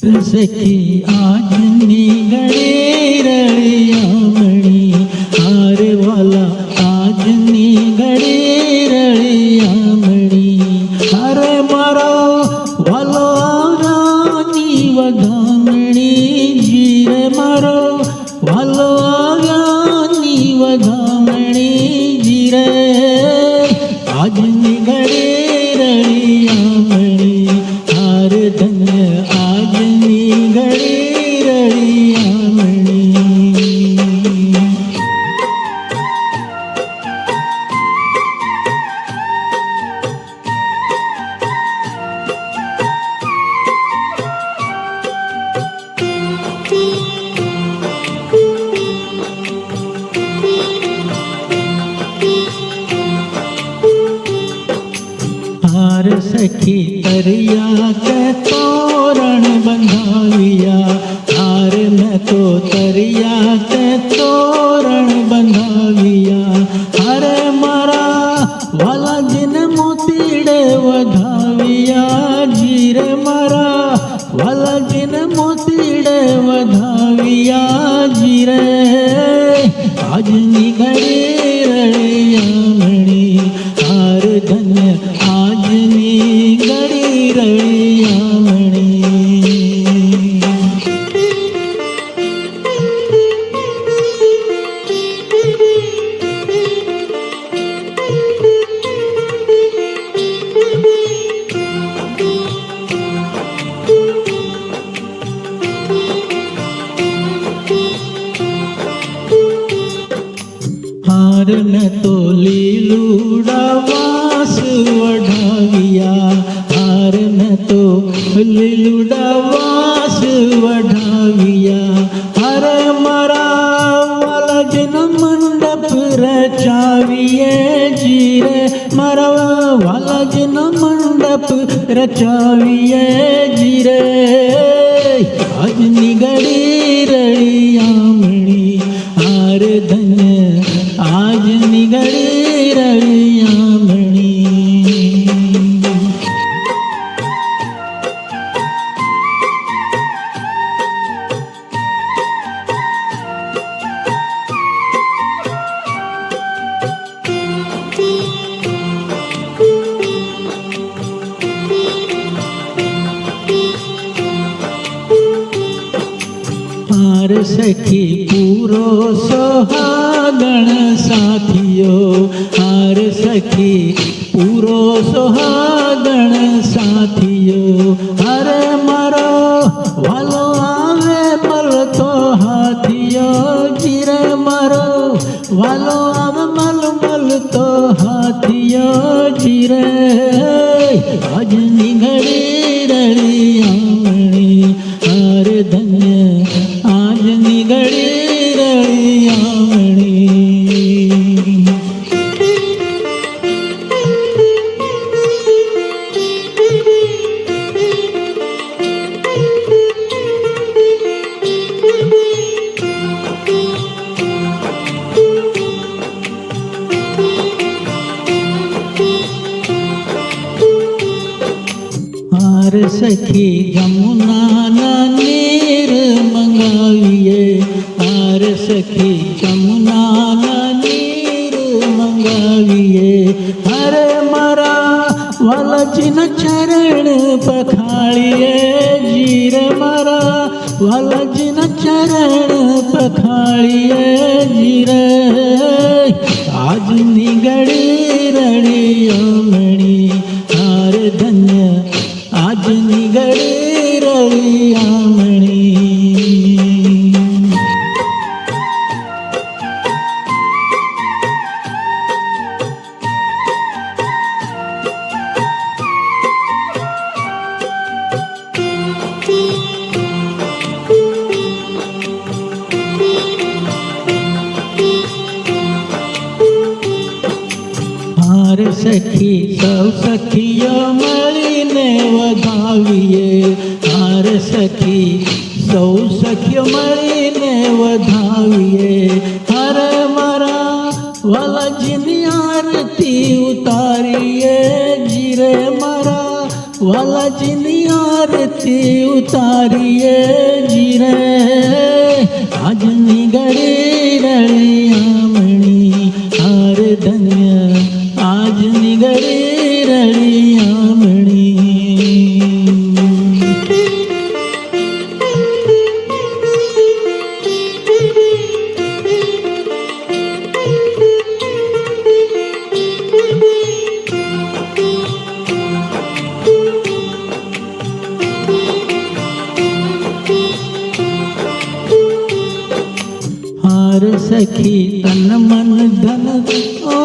सखी આજની ઘડી રળિયામણી હારે વાલા આજની ઘડી રળિયામણી હારે મારો વાલો આવ્યાની વધામણી જીરે મારો વાલો આવ્યાની વધામણી જીરે આજની ઘડી રળિયામણી હારે ધન્ય આજની ઘડી રળિયામણી हार सखी तरिया के तोरण बंधाविया हार में तो तरिया के तोरण बंधाविया हरे मारा वाला जिन मोतीड़े वधाविया जीरे मारा वाला जिन मोतीड़े वधाविया जीरे આજની ઘડી રળિયામણી હાર ધન્ય આજની ઘડી રળિયામણી हार में तो लीलूड़ा वास वढ़ाविया हार में तो लीलूड़ा वास वढ़ाविया हरे मारा वाला जिन मंडप रचाविए जीरे मारा वाला जिन मंडप रचाविए जीरे આજની ઘડી રળિયામણી હાર ધન્ય આજની ઘડી રળિયામણી हार सखी पूरो सोहागण साथियो हार सखी पूरो सोहागण साथियो हरे मारो वालो आवे मल तो हाथियो जीरे मारो वालो आवे मल मल तो हाथियो जीरे આજની ઘડી રળિયામણી હાર ધન્ય આજની ઘડી રળિયામણી हार सखी जमुना नीर मंगाविए हार सखी जमुना नीर मंगाविए हरे मारा वाला जिन चरण पखाड़िए जीरे मारा वाला जिन चरण पखाड़िए जीरे આજની ઘડી રળિયામણી હાર ધન્ય આજની ઘડી રળિયામણી हार सखी सौ सखियो મળીને વધાવીએ हार सखी सौ सखियो મળીને વધાવીએ हरे मारा वाला जिनी आरती उतारिए जीरे मारा વાલાજીની આરતી ઉતારીએ જીરે આજની ઘડી રળી આમણી હાર ધન્ય આજની ઘડી રળી આમણી हार सखी तन मन धन ओ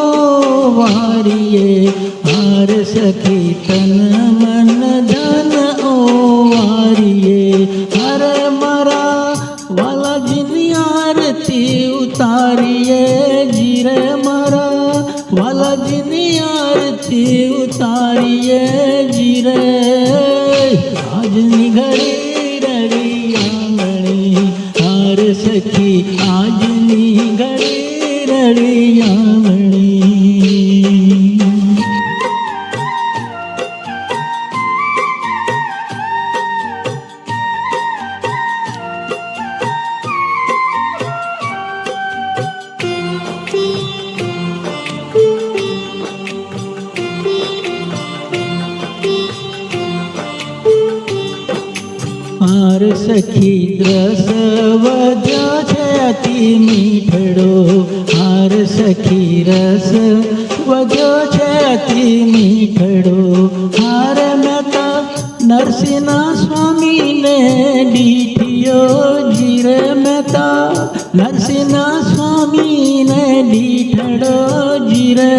वारिये हार सखी तन मन धन ओ वारिये हर मरा वालाजीनी आरती उतारिये जीरे मरा वालाजीनी आरती उतारिये जीरे આજની ઘડી રળી આંગણી હાર સખી આજની ઘડી રળી આંગણી हार सखी द्रस वध्यो छे अति मीठड़ो हार सखी रस वध्यो छे अति मीठड़ो हार मेता नरसिंह स्वामी ने डीठियो जीरे मेता नरसिंह स्वामी ने डीठड़ो जीरे